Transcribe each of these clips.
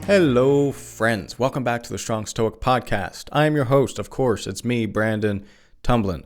Hello, friends. Welcome back to the Strong Stoic Podcast. I am your host, of course. It's me, Brandon Tumblin.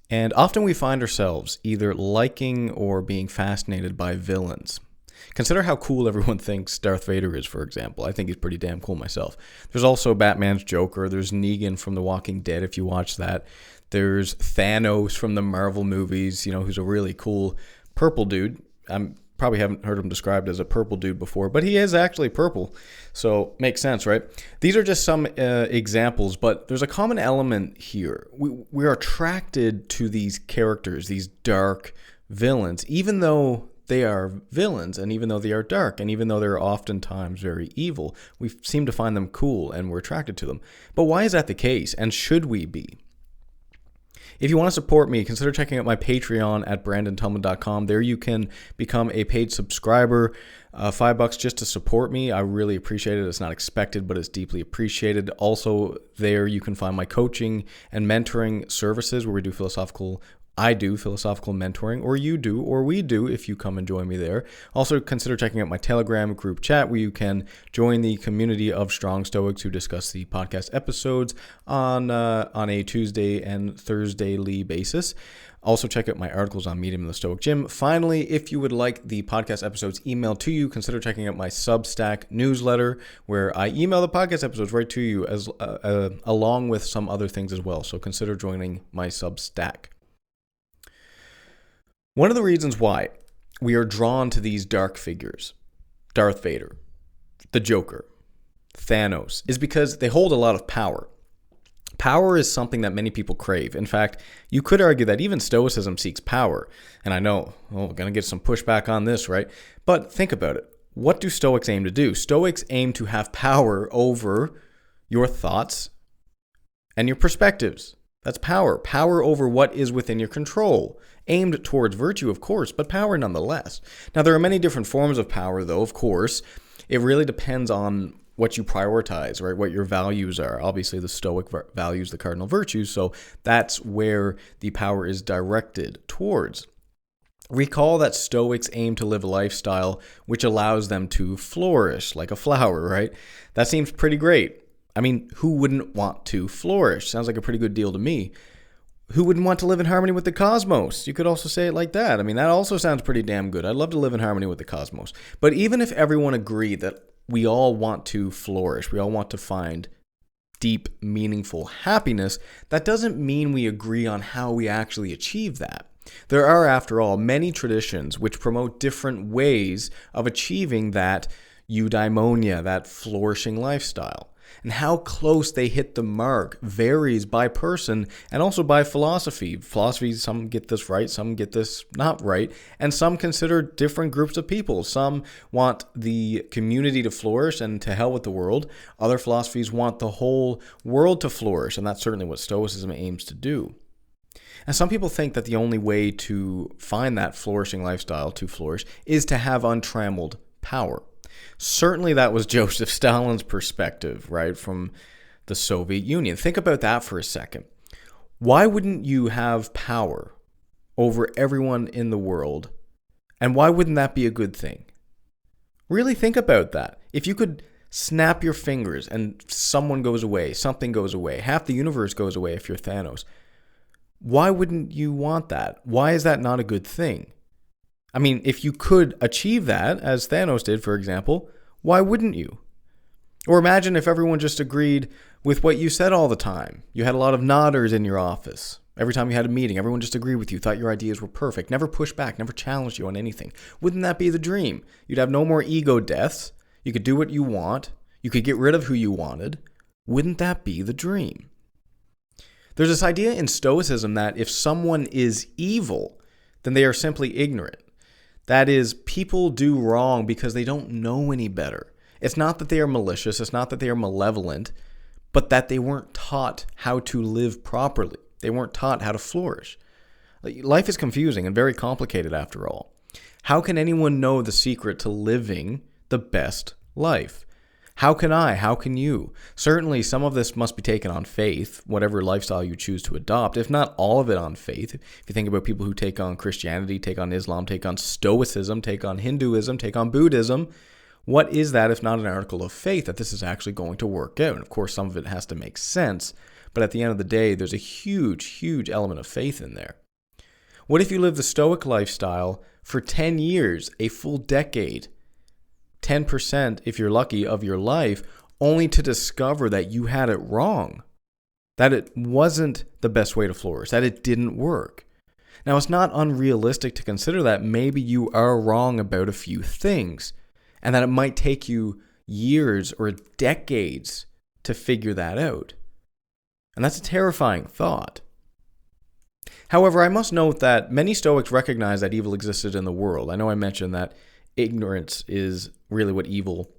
And often we find ourselves either liking or being fascinated by villains. Consider how cool everyone thinks Darth Vader is, for example. I think he's pretty damn cool myself. There's also Batman's Joker. There's Negan from The Walking Dead, if you watch that. There's Thanos from the Marvel movies, who's a really cool purple dude. Probably haven't heard him described as a purple dude before, but he is actually purple, so makes sense, right? These are just some examples, but there's a common element here. We are attracted to these characters, these dark villains, even though they are villains, and even though they are dark, and even though they're oftentimes very evil, we seem to find them cool, and we're attracted to them. But why is that the case, and should we be? If you want to support me, consider checking out my Patreon at brandontumblin.com. There you can become a paid subscriber, $5 just to support me. I really appreciate it. It's not expected, but it's deeply appreciated. Also, there you can find my coaching and mentoring services where I do philosophical mentoring, or you do, or we do if you come and join me there. Also, consider checking out my Telegram group chat where you can join the community of Strong Stoics who discuss the podcast episodes on a Tuesday and Thursday basis. Also, check out my articles on Medium and the Stoic Gym. Finally, if you would like the podcast episodes emailed to you, consider checking out my Substack newsletter, where I email the podcast episodes right to you, along with some other things as well. So consider joining my Substack. One of the reasons why we are drawn to these dark figures, Darth Vader, the Joker, Thanos, is because they hold a lot of power. Power is something that many people crave. In fact, you could argue that even Stoicism seeks power. And I know, we're going to get some pushback on this, right? But think about it. What do Stoics aim to do? Stoics aim to have power over your thoughts and your perspectives. That's power. Power over what is within your control. Aimed towards virtue, of course, but power nonetheless. Now, there are many different forms of power, though, of course. It really depends on what you prioritize, right? What your values are. Obviously, the Stoic values the cardinal virtues, so that's where the power is directed towards. Recall that Stoics aim to live a lifestyle which allows them to flourish like a flower, right? That seems pretty great. I mean, who wouldn't want to flourish? Sounds like a pretty good deal to me. Who wouldn't want to live in harmony with the cosmos? You could also say it like that. I mean, that also sounds pretty damn good. I'd love to live in harmony with the cosmos. But even if everyone agreed that we all want to flourish, we all want to find deep, meaningful happiness, that doesn't mean we agree on how we actually achieve that. There are, after all, many traditions which promote different ways of achieving that eudaimonia, that flourishing lifestyle. And how close they hit the mark varies by person and also by philosophy. Philosophies, some get this right, some get this not right, and some consider different groups of people. Some want the community to flourish and to hell with the world. Other philosophies want the whole world to flourish, and that's certainly what Stoicism aims to do. And some people think that the only way to find that flourishing lifestyle, to flourish, is to have untrammeled power. Certainly that was Joseph Stalin's perspective, right, from the Soviet Union. Think about that for a second. Why wouldn't you have power over everyone in the world? And why wouldn't that be a good thing? Really think about that. If you could snap your fingers and someone goes away, something goes away, half the universe goes away if you're Thanos, why wouldn't you want that? Why is that not a good thing? I mean, if you could achieve that, as Thanos did, for example, why wouldn't you? Or imagine if everyone just agreed with what you said all the time. You had a lot of nodders in your office. Every time you had a meeting, everyone just agreed with you, thought your ideas were perfect, never pushed back, never challenged you on anything. Wouldn't that be the dream? You'd have no more ego deaths. You could do what you want. You could get rid of who you wanted. Wouldn't that be the dream? There's this idea in Stoicism that if someone is evil, then they are simply ignorant. That is, people do wrong because they don't know any better. It's not that they are malicious, it's not that they are malevolent, but that they weren't taught how to live properly. They weren't taught how to flourish. Life is confusing and very complicated after all. How can anyone know the secret to living the best life? How can I? How can you? Certainly, some of this must be taken on faith, whatever lifestyle you choose to adopt, if not all of it on faith. If you think about people who take on Christianity, take on Islam, take on Stoicism, take on Hinduism, take on Buddhism, What is that if not an article of faith that this is actually going to work out? And of course, some of it has to make sense, but at the end of the day, there's a huge, huge element of faith in there. What if you live the Stoic lifestyle for 10 years, a full decade, 10% if you're lucky of your life, only to discover that you had it wrong, that it wasn't the best way to flourish, that it didn't work? Now, it's not unrealistic to consider that maybe you are wrong about a few things, and that it might take you years or decades to figure that out. And that's a terrifying thought. However, I must note that many Stoics recognize that evil existed in the world. I know I mentioned that ignorance is really what evil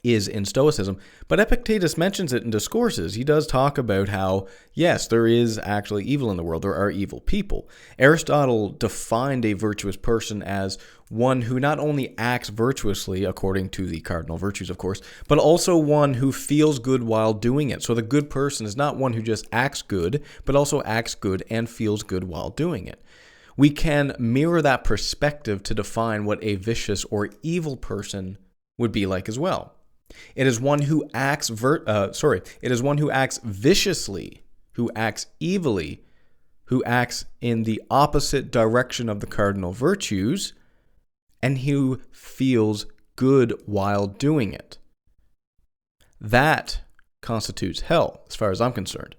is in Stoicism, but Epictetus mentions it in discourses. He does talk about how, yes, there is actually evil in the world. There are evil people. Aristotle defined a virtuous person as one who not only acts virtuously, according to the cardinal virtues, of course, but also one who feels good while doing it. So the good person is not one who just acts good, but also acts good and feels good while doing it. We can mirror that perspective to define what a vicious or evil person would be like as well. It is one who acts viciously, who acts evilly, who acts in the opposite direction of the cardinal virtues, and who feels good while doing it. That constitutes hell, as far as I'm concerned.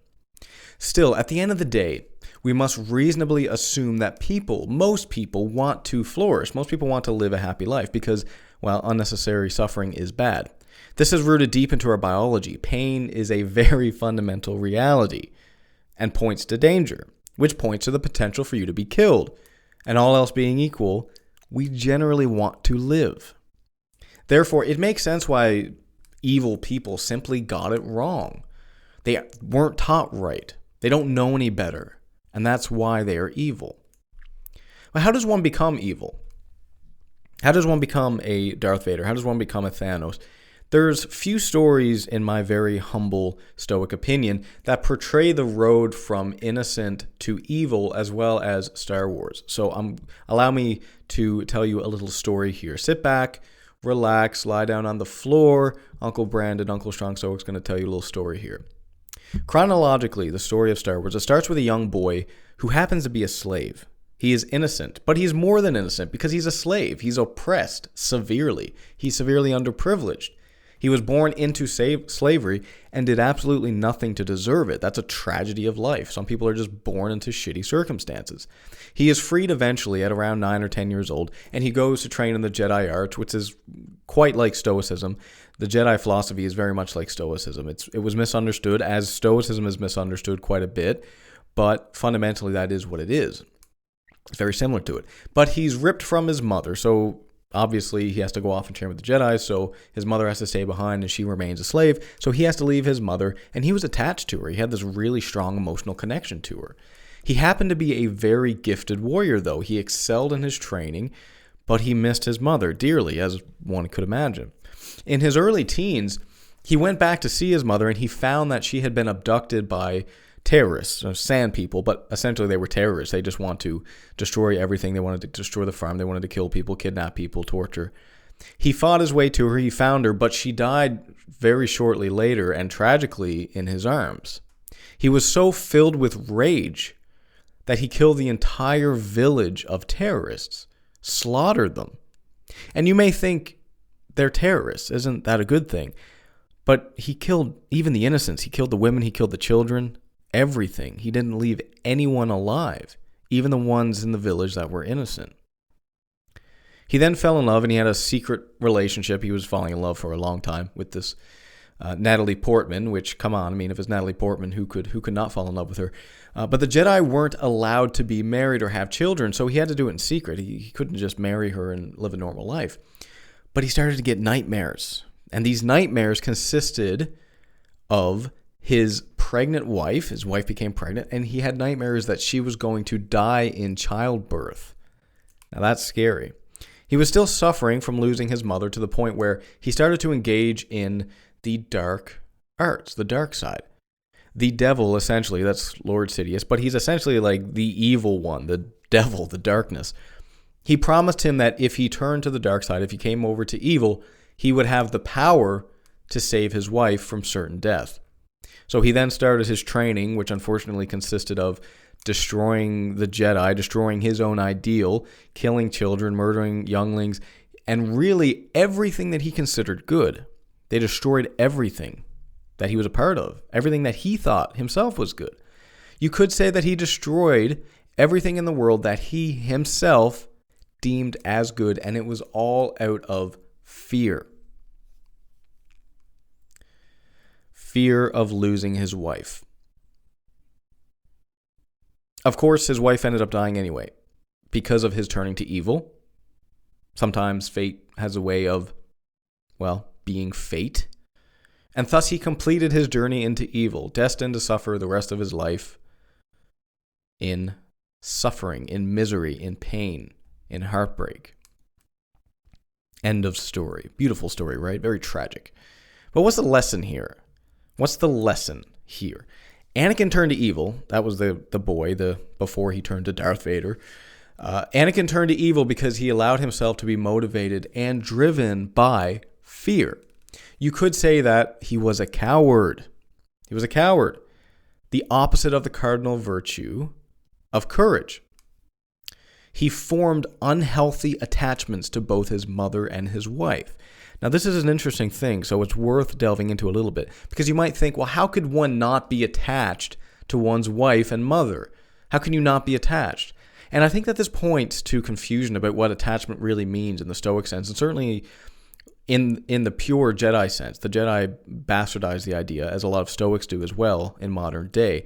Still, at the end of the day, we must reasonably assume that most people want to flourish. Most people want to live a happy life because, well, unnecessary suffering is bad. This is rooted deep into our biology. Pain is a very fundamental reality and points to danger, which points to the potential for you to be killed. And all else being equal, we generally want to live. Therefore, it makes sense why evil people simply got it wrong. They weren't taught right. They don't know any better. And that's why they are evil. But how does one become evil? How does one become a Darth Vader? How does one become a Thanos? There's few stories, in my very humble Stoic opinion, that portray the road from innocent to evil as well as Star Wars. So allow me to tell you a little story here. Sit back, relax, lie down on the floor. Uncle Brandon, Uncle Strong Stoic is going to tell you a little story here. Chronologically, the story of Star Wars, it starts with a young boy who happens to be a slave. He is innocent, but he's more than innocent because he's a slave. He's oppressed severely. He's severely underprivileged. He was born into slavery and did absolutely nothing to deserve it. That's a tragedy of life. Some people are just born into shitty circumstances. He is freed eventually at around 9 or 10 years old, and he goes to train in the Jedi arts, which is quite like Stoicism. The Jedi philosophy is very much like Stoicism. It was misunderstood, as Stoicism is misunderstood quite a bit, but fundamentally that is what it is. It's very similar to it. But he's ripped from his mother, so obviously, he has to go off and train with the Jedi, so his mother has to stay behind and she remains a slave. So he has to leave his mother, and he was attached to her. He had this really strong emotional connection to her. He happened to be a very gifted warrior, though. He excelled in his training, but he missed his mother dearly, as one could imagine. In his early teens, he went back to see his mother, and he found that she had been abducted by terrorists, sand people, but essentially they were terrorists. They just want to destroy everything. They wanted to destroy the farm. They wanted to kill people, kidnap people, torture. He fought his way to her. He found her, but she died very shortly later and tragically in his arms. He was so filled with rage that he killed the entire village of terrorists, slaughtered them. And you may think they're terrorists. Isn't that a good thing? But he killed even the innocents. He killed the women. He killed the children. Everything. He didn't leave anyone alive, even the ones in the village that were innocent. He then fell in love, and he had a secret relationship. He was falling in love for a long time with this Natalie Portman, which, come on, I mean, if it's Natalie Portman, who could not fall in love with her? But the Jedi weren't allowed to be married or have children, so he had to do it in secret. He couldn't just marry her and live a normal life. But he started to get nightmares, and these nightmares consisted of his pregnant wife. His wife became pregnant, and he had nightmares that she was going to die in childbirth. Now that's scary. He was still suffering from losing his mother to the point where he started to engage in the dark arts, the dark side. The devil, essentially, that's Lord Sidious, but he's essentially like the evil one, the devil, the darkness. He promised him that if he turned to the dark side, if he came over to evil, he would have the power to save his wife from certain death. So he then started his training, which unfortunately consisted of destroying the Jedi, destroying his own ideal, killing children, murdering younglings, and really everything that he considered good. They destroyed everything that he was a part of, everything that he thought himself was good. You could say that he destroyed everything in the world that he himself deemed as good, and it was all out of fear. Fear of losing his wife. Of course, his wife ended up dying anyway because of his turning to evil. Sometimes fate has a way of, being fate. And thus he completed his journey into evil, destined to suffer the rest of his life in suffering, in misery, in pain, in heartbreak. End of story. Beautiful story, right? Very tragic. But what's the lesson here? What's the lesson here? Anakin turned to evil. That was the boy, before he turned to Darth Vader. Anakin turned to evil because he allowed himself to be motivated and driven by fear. You could say that he was a coward. He was a coward. The opposite of the cardinal virtue of courage. He formed unhealthy attachments to both his mother and his wife. Now, this is an interesting thing, so it's worth delving into a little bit, because you might think, well, how could one not be attached to one's wife and mother? How can you not be attached? And I think that this points to confusion about what attachment really means in the Stoic sense, and certainly in the pure Jedi sense. The Jedi bastardized the idea, as a lot of Stoics do as well in modern day.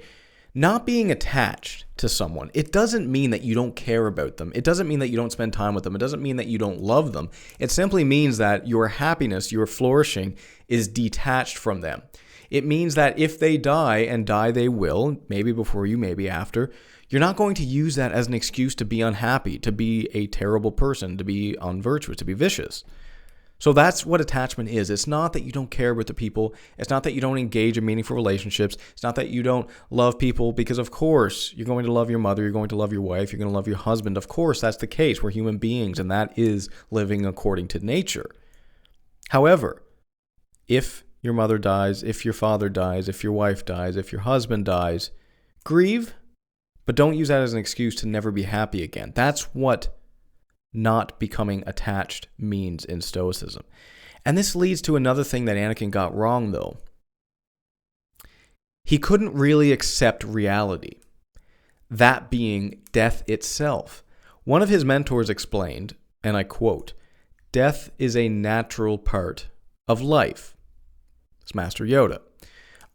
Not being attached to someone, it doesn't mean that you don't care about them. It doesn't mean that you don't spend time with them. It doesn't mean that you don't love them. It simply means that your happiness, your flourishing is detached from them. It means that if they die, and die they will, maybe before you, maybe after, you're not going to use that as an excuse to be unhappy, to be a terrible person, to be unvirtuous, to be vicious. So that's what attachment is. It's not that you don't care about the people. It's not that you don't engage in meaningful relationships. It's not that you don't love people, because of course you're going to love your mother, you're going to love your wife, you're going to love your husband. Of course, that's the case. We're human beings, and that is living according to nature. However, if your mother dies, if your father dies, if your wife dies, if your husband dies, grieve, but don't use that as an excuse to never be happy again. That's what not becoming attached means in Stoicism. And this leads to another thing that Anakin got wrong, though. He couldn't really accept reality, that being death itself. One of his mentors explained, and I quote, "Death is a natural part of life." It's Master Yoda.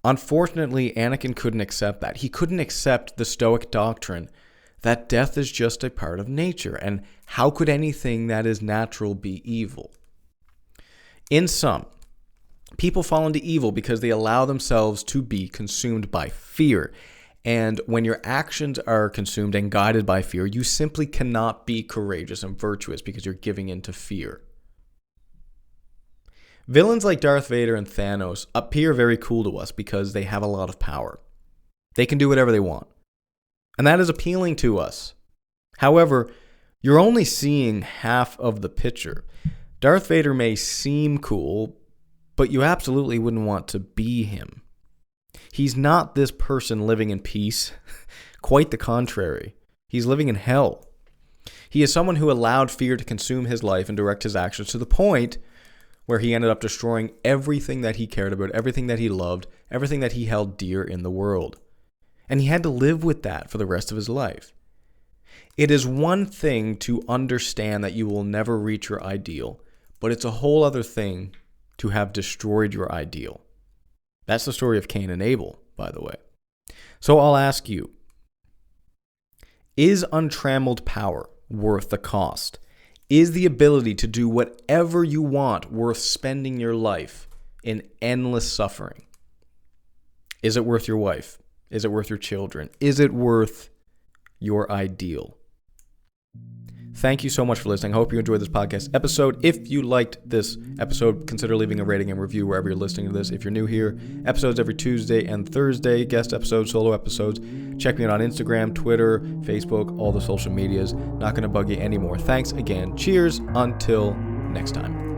Unfortunately, Anakin couldn't accept that. He couldn't accept the Stoic doctrine that death is just a part of nature, and how could anything that is natural be evil? In sum, people fall into evil because they allow themselves to be consumed by fear. And when your actions are consumed and guided by fear, you simply cannot be courageous and virtuous because you're giving in to fear. Villains like Darth Vader and Thanos appear very cool to us because they have a lot of power. They can do whatever they want. And that is appealing to us. However, you're only seeing half of the picture. Darth Vader may seem cool, but you absolutely wouldn't want to be him. He's not this person living in peace. Quite the contrary. He's living in hell. He is someone who allowed fear to consume his life and direct his actions to the point where he ended up destroying everything that he cared about, everything that he loved, everything that he held dear in the world. And he had to live with that for the rest of his life. It is one thing to understand that you will never reach your ideal, but it's a whole other thing to have destroyed your ideal. That's the story of Cain and Abel, by the way. So I'll ask you, is untrammeled power worth the cost? Is the ability to do whatever you want worth spending your life in endless suffering? Is it worth your wife? Is it worth your children? Is it worth your ideal? Thank you so much for listening. I hope you enjoyed this podcast episode. If you liked this episode, consider leaving a rating and review wherever you're listening to this. If you're new here, episodes every Tuesday and Thursday, guest episodes, solo episodes. Check me out on Instagram, Twitter, Facebook, all the social medias. Not going to bug you anymore. Thanks again. Cheers. Until next time.